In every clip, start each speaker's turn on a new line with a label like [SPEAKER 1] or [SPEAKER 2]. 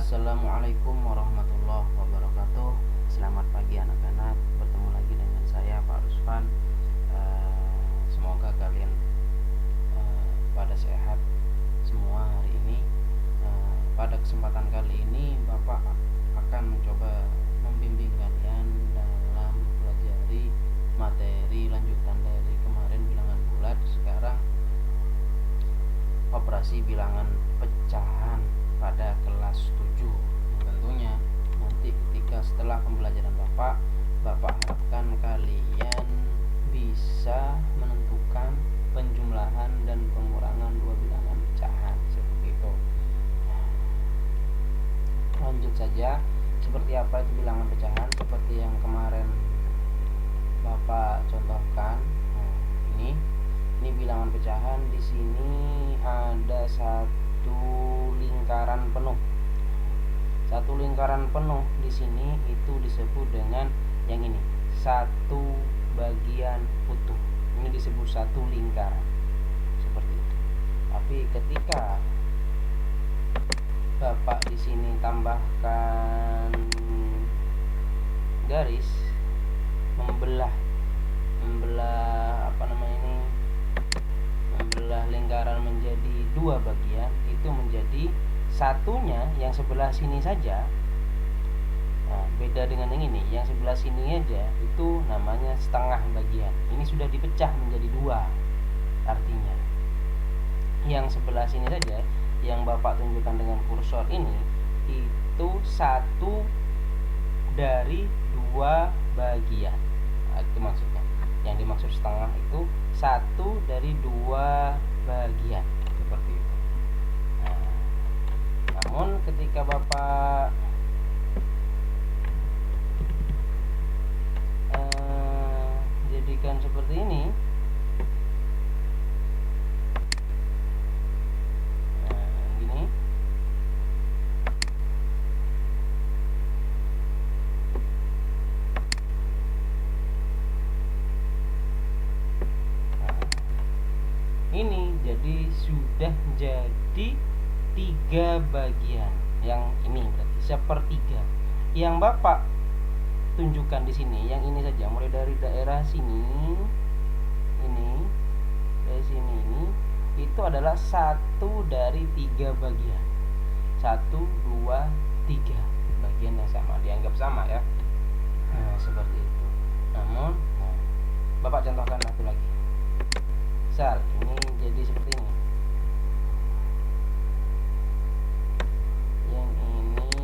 [SPEAKER 1] Assalamualaikum warahmatullahi wabarakatuh. Selamat pagi anak-anak. Bertemu lagi dengan saya Pak Rusfan. Semoga kalian pada sehat semua hari ini. Pada kesempatan kali ini Bapak akan mencoba membimbing kalian dalam pelajari materi lanjutan dari kemarin bilangan bulat. Sekarang operasi bilangan pecahan pada kelas 7. Tentunya nanti ketika setelah pembelajaran Bapak harapkan kalian bisa menentukan penjumlahan dan pengurangan dua bilangan pecahan seperti itu. Lanjut saja, seperti apa itu bilangan pecahan seperti yang kemarin Bapak contohkan. Ini bilangan pecahan. Di sini ada satu lingkaran penuh. Satu lingkaran penuh di sini itu disebut dengan yang ini, satu bagian utuh. Ini disebut satu lingkaran. Seperti itu. Tapi ketika Bapak di sini tambahkan garis membelah lingkaran menjadi dua bagian, itu menjadi satunya yang sebelah sini saja. Beda dengan yang ini, yang sebelah sini aja itu namanya setengah bagian. Ini sudah dipecah menjadi dua. Artinya yang sebelah sini saja yang Bapak tunjukkan dengan kursor ini itu satu dari dua bagian. Itu maksudnya. Yang dimaksud setengah itu satu dari dua bagian, seperti itu. Namun ketika Bapak jadikan seperti ini, gini, ini jadi sudah jadi tiga bagian. Yang ini berarti sepertiga. Yang Bapak tunjukkan di sini, yang ini saja, mulai dari daerah sini, ini, dari sini ini, itu adalah satu dari tiga bagian. 1, 2, 3 bagian yang sama, dianggap sama ya. Seperti itu. Namun, Bapak contohkan satu lagi. Misal ini jadi seperti ini. Yang ini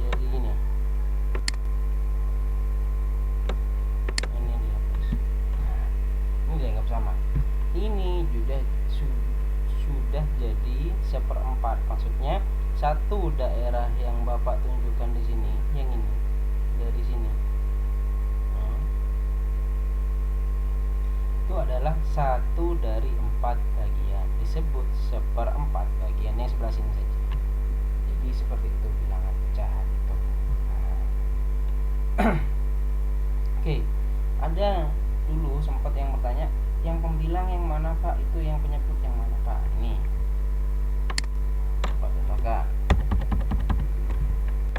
[SPEAKER 1] jadi gini. Ini dihapus. Ini dianggap sama. Ini sudah jadi seperempat. Maksudnya satu daerah yang Bapak tunjukkan di sini, yang ini dari sini. Itu adalah satu dari 4 bagian, disebut seperempat bagian yang sebelah sini saja. Jadi seperti itu bilangan pecahan itu. Oke, ada dulu sempat yang bertanya, yang pembilang yang mana Pak, itu yang penyebut yang mana Pak? Ini Pak contohkan.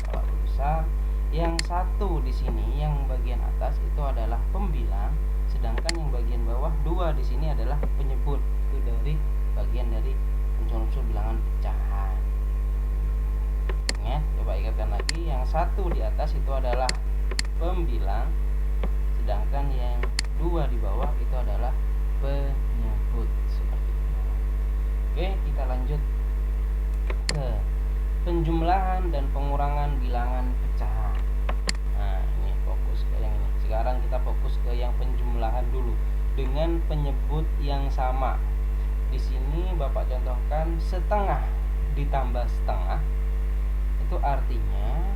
[SPEAKER 1] Kalau besar, yang satu di sini yang bagian atas itu adalah pembilang, sedangkan yang bagian bawah 2 di sini adalah penyebut. Itu dari bagian dari unsur-unsur bilangan pecahan. Ingat, coba ingatkan lagi, yang satu di atas itu adalah pembilang, sedangkan yang 2 di bawah itu adalah penyebut. Seperti itu. Oke, kita lanjut ke penjumlahan dan pengurangan bilangan pecahan. Ini fokus ke yang ini. Sekarang kita fokus ke yang penjumlahan dulu dengan penyebut yang sama. Di sini Bapak contohkan setengah ditambah setengah. Itu artinya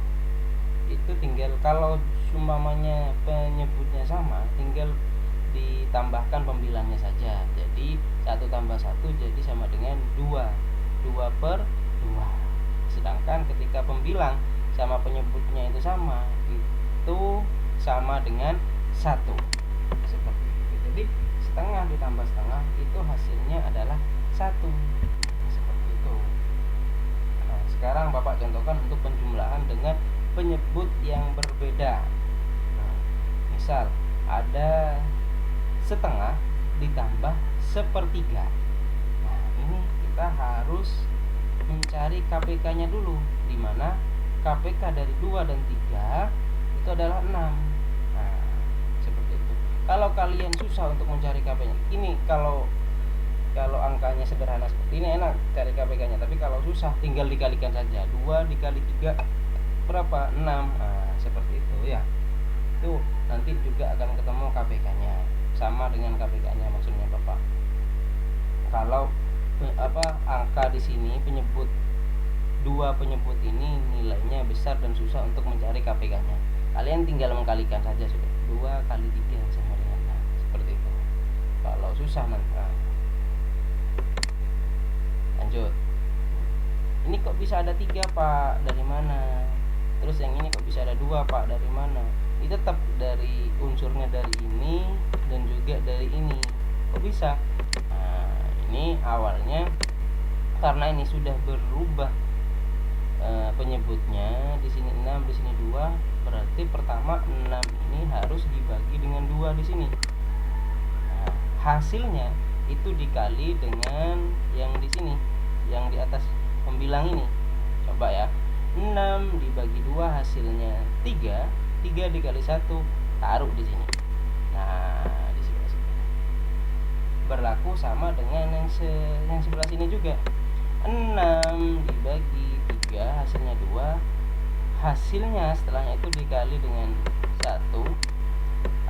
[SPEAKER 1] itu tinggal, kalau umpamanya penyebutnya sama, tinggal ditambahkan pembilangnya saja. Jadi 1 tambah 1 jadi sama dengan 2. 2/2. Sedangkan ketika pembilang sama penyebutnya itu sama, itu sama dengan 1. Seperti itu. Jadi setengah ditambah setengah itu hasilnya adalah 1. Seperti itu. Bapak contohkan untuk penjumlahan dengan penyebut yang berbeda. Nah, misal ada setengah ditambah sepertiga. Nah, ini kita harus mencari KPK-nya dulu, di mana KPK dari 2 dan 3 itu adalah 6. Nah, seperti itu. Kalau kalian susah untuk mencari KPK-nya, ini kalau angkanya sederhana seperti ini enak cari KPK-nya, tapi kalau susah tinggal dikalikan saja. 2 dikali 3 berapa? 6. Nah, seperti itu ya. Itu nanti juga akan ketemu KPK-nya. Sama dengan KPK-nya maksudnya Bapak. Kalau angka di sini penyebut 2 penyebut ini nilainya besar dan susah untuk mencari KPK-nya, kalian tinggal mengkalikan saja sudah. 2 kali 3 sama dengan 6. Seperti itu. Kalau susah nanti. Lanjut. Ini kok bisa ada 3 Pak? Dari mana? Terus yang ini kok bisa ada 2 Pak? Dari mana? Ini tetap dari unsurnya dari ini dan juga dari ini. Kok bisa? Nah, ini awalnya karena ini sudah berubah penyebutnya. Di sini 6, di sini 2. Berarti pertama 6 ini harus dibagi dengan 2 di sini. Nah, hasilnya itu dikali dengan yang di sini, yang di atas pembilang ini. Coba ya. 6 dibagi 2 hasilnya 3. 3 dikali 1 taruh di sini. Nah, di sebelah sini. Berlaku sama dengan yang sebelah sini juga. 6 dibagi 3 hasilnya 2. Hasilnya setelahnya itu dikali dengan 1.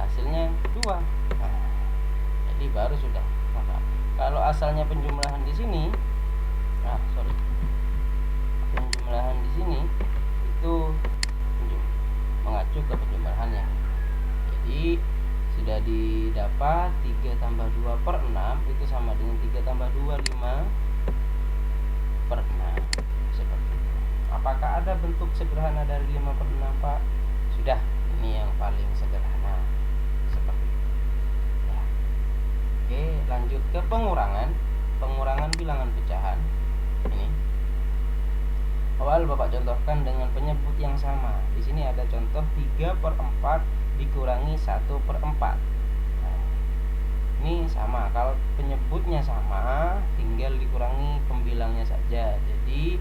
[SPEAKER 1] Hasilnya 2. Nah, jadi baru sudah. Maka kalau asalnya penjumlahan di sini, penjumlahan di sini itu mengacu ke penjumlahan yang ini. Jadi sudah didapat 3 tambah 2 per 6 itu sama dengan 3 tambah 2 5 per 6. Seperti itu. Apakah ada bentuk sederhana dari 5 per 6 Pak? Sudah, ini yang paling sederhana. Seperti itu ya. Oke, lanjut ke pengurangan bilangan pecahan. Ini awal Bapak contohkan dengan penyebut yang sama. Di sini ada contoh 3 per 4 dikurangi 1 per 4. Nah, ini sama. Kalau penyebutnya sama, tinggal dikurangi pembilangnya saja. Jadi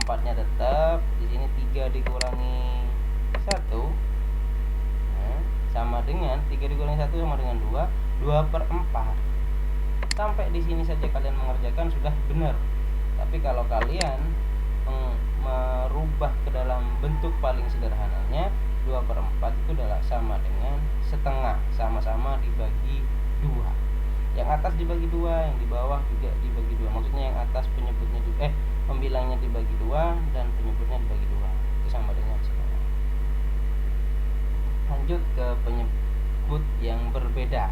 [SPEAKER 1] 4-nya tetap. Di sini 3 dikurangi 1. Nah, sama dengan 3 dikurangi 1 sama dengan 2. 2 per 4. Sampai di sini saja kalian mengerjakan sudah benar. Tapi kalau kalian merubah ke dalam bentuk paling sederhananya, 2 per 4 itu adalah sama dengan setengah, sama-sama dibagi 2. Yang atas dibagi 2, yang di bawah juga dibagi 2. Maksudnya yang atas penyebutnya juga pembilangnya dibagi 2 dan penyebutnya dibagi 2. Itu sama dengan setengah. Lanjut ke penyebut yang berbeda.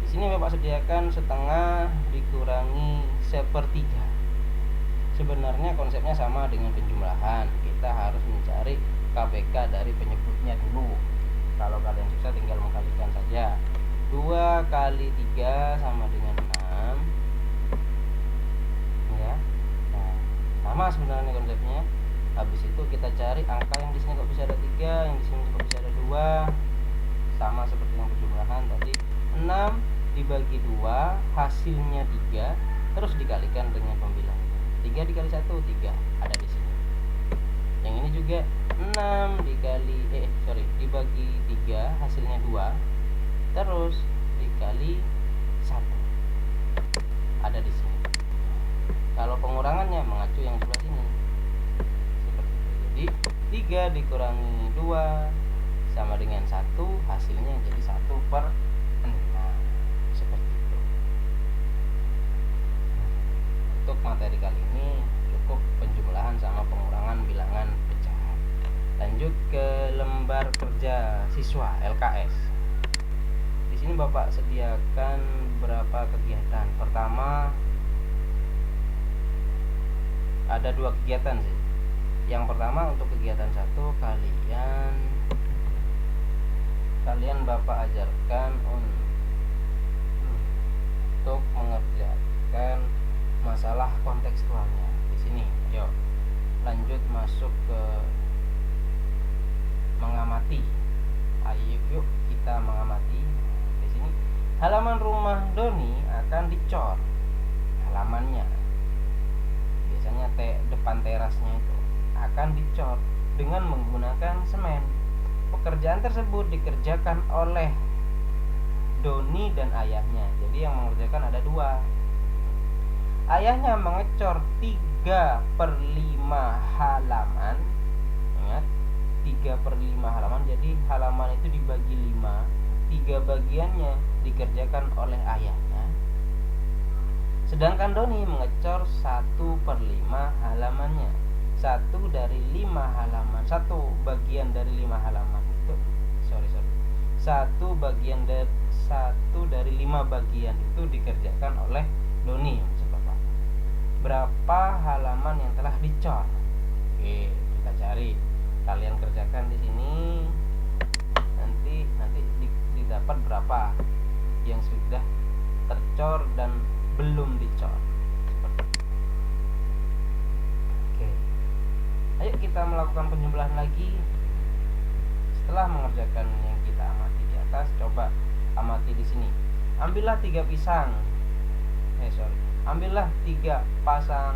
[SPEAKER 1] Di sini Bapak sediakan setengah dikurangi sepertiga. Sebenarnya konsepnya sama dengan penjumlahan. Kita harus mencari KPK dari penyebutnya dulu. Kalau kalian susah tinggal mengkalikan saja. 2 kali 3 sama dengan 6. Ya. Nah, sama sebenarnya konsepnya. Habis itu kita cari angka yang di sini kok bisa ada 3, yang di sini kok bisa ada 2. Sama seperti yang penjumlahan tadi. 6 dibagi 2 hasilnya 3, terus dikalikan dengan pembilang. 3 dikali 1 3 ada di sini. Yang ini juga 6 dibagi 3 hasilnya 2, terus dikali 1 ada di sini. Kalau pengurangannya mengacu yang sebelah sini. Seperti itu. Jadi 3 dikurangi 2 sama dengan 1, hasilnya jadi 1 per 6. Seperti itu. Untuk materi kali ini cukup penjumlahan sama pengurangan bilangan pecahan. Lanjut ke lembar kerja siswa LKS. Di sini Bapak sediakan beberapa kegiatan. Pertama ada 2 kegiatan sih. Yang pertama untuk kegiatan 1 kalian Bapak ajarkan untuk mengerjakan masalah kontekstualnya. Di sini, yuk lanjut masuk ke mengamati. Ayo yuk kita mengamati. Di sini halaman rumah Doni akan dicor halamannya. Biasanya depan terasnya itu akan dicor dengan menggunakan semen. Pekerjaan tersebut dikerjakan oleh Doni dan ayahnya. Jadi yang mengerjakan ada dua. Ayahnya mengecor 3/5 halaman. Ingat, 3/5 halaman. Jadi halaman itu dibagi 5, 3 bagiannya dikerjakan oleh ayahnya. Sedangkan Doni mengecor 1/5 halamannya. 1 dari 5 halaman, 1 bagian dari 5 halaman itu, satu dari 5 bagian itu dikerjakan oleh Doni. Berapa halaman yang telah dicor? Oke, kita cari. Kalian kerjakan di sini. Nanti didapat berapa yang sudah tercor dan belum dicor. Oke. Ayo kita melakukan penjumlahan lagi. Setelah mengerjakan yang kita amati di atas, coba amati di sini. Ambillah 3 pisang. Ambillah 3 pasang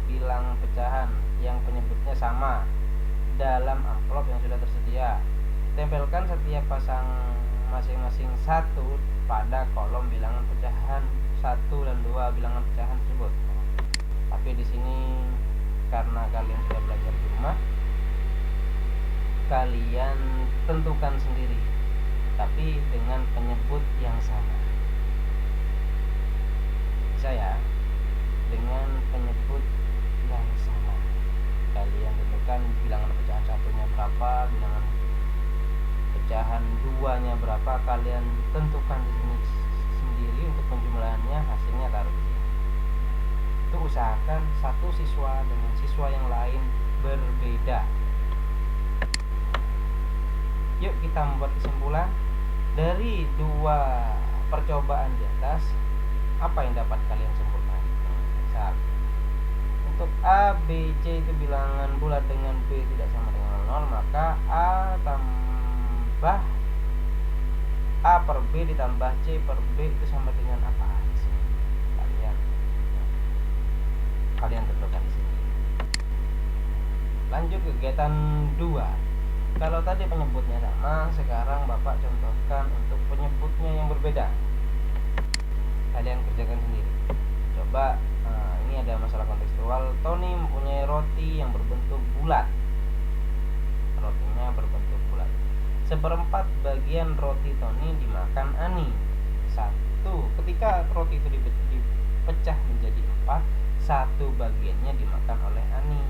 [SPEAKER 1] bilang pecahan yang penyebutnya sama dalam amplop yang sudah tersedia. Tempelkan setiap pasang masing-masing 1 pada kolom bilangan pecahan 1 dan 2 bilangan pecahan tersebut. Tapi di sini karena kalian sudah belajar di rumah, kalian tentukan sendiri, tapi dengan penyebut yang sama. Saya dengan penyebut yang sama. Kalian tentukan bilangan pecahan 1-nya berapa, bilangan pecahan 2-nya berapa. Kalian tentukan di sini sendiri untuk penjumlahannya, hasilnya taruh di sini. Itu usahakan satu siswa dengan siswa yang lain berbeda. Yuk kita membuat kesimpulan dari 2 percobaan di atas. Apa yang dapat kalian simpulkan? Misal, untuk A, B, C itu bilangan bulat dengan B tidak sama dengan 0, maka A per B ditambah C per B itu sama dengan apa? Kalian tentukan di sini. Lanjut kegiatan 2. Kalau tadi penyebutnya sama, sekarang Bapak contohkan untuk penyebutnya yang berbeda. Kalian kerjakan sendiri. Coba, ini ada masalah kontekstual. Tony mempunyai roti yang berbentuk bulat. Rotinya berbentuk bulat. 1/4 bagian roti Tony dimakan Ani. 1. Ketika roti itu dipecah menjadi 4, 1 bagiannya dimakan oleh Ani.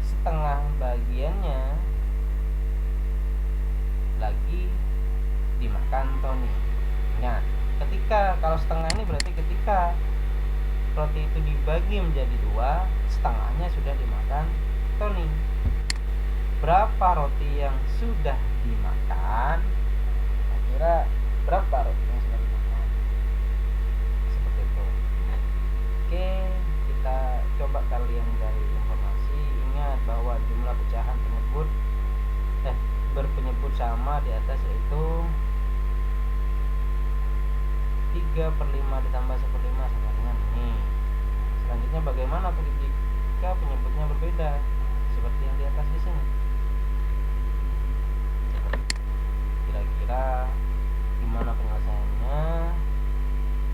[SPEAKER 1] Setengah bagiannya lagi dimakan Tony. Ingat, kalau setengah ini berarti ketika roti itu dibagi menjadi 2, setengahnya sudah dimakan Tony. Berapa roti yang sudah dimakan? Kira-kira berapa roti yang sudah dimakan? Seperti itu. Oke, kita coba kalian cari informasi. Ingat bahwa jumlah pecahan berpenyebut sama di atas, yaitu 3/5 ditambah 1/5 sama dengan ini. Selanjutnya bagaimana jika penyebutnya berbeda? Seperti yang di atas di sini. Kira-kira gimana penyelesaiannya?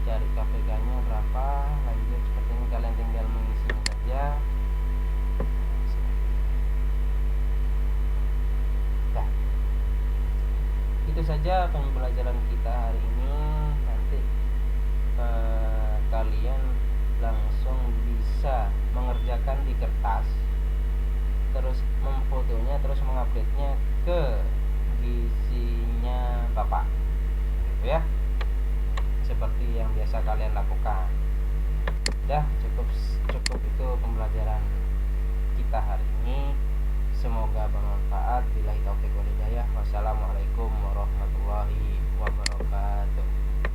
[SPEAKER 1] Cari KPK-nya berapa? Lanjut seperti ini, kalian tinggal mengisinya saja. Itu saja pembelajaran kita hari ini. Nanti kalian langsung bisa mengerjakan di kertas, terus memfotonya, terus mengupdate-nya ke gisinya Bapak, gitu ya, seperti yang biasa kalian lakukan. Udah cukup itu pembelajaran kita hari ini. Semoga bermanfaat. Billahi taufiq wal hidayah. Wassalamualaikum warahmatullahi wabarakatuh.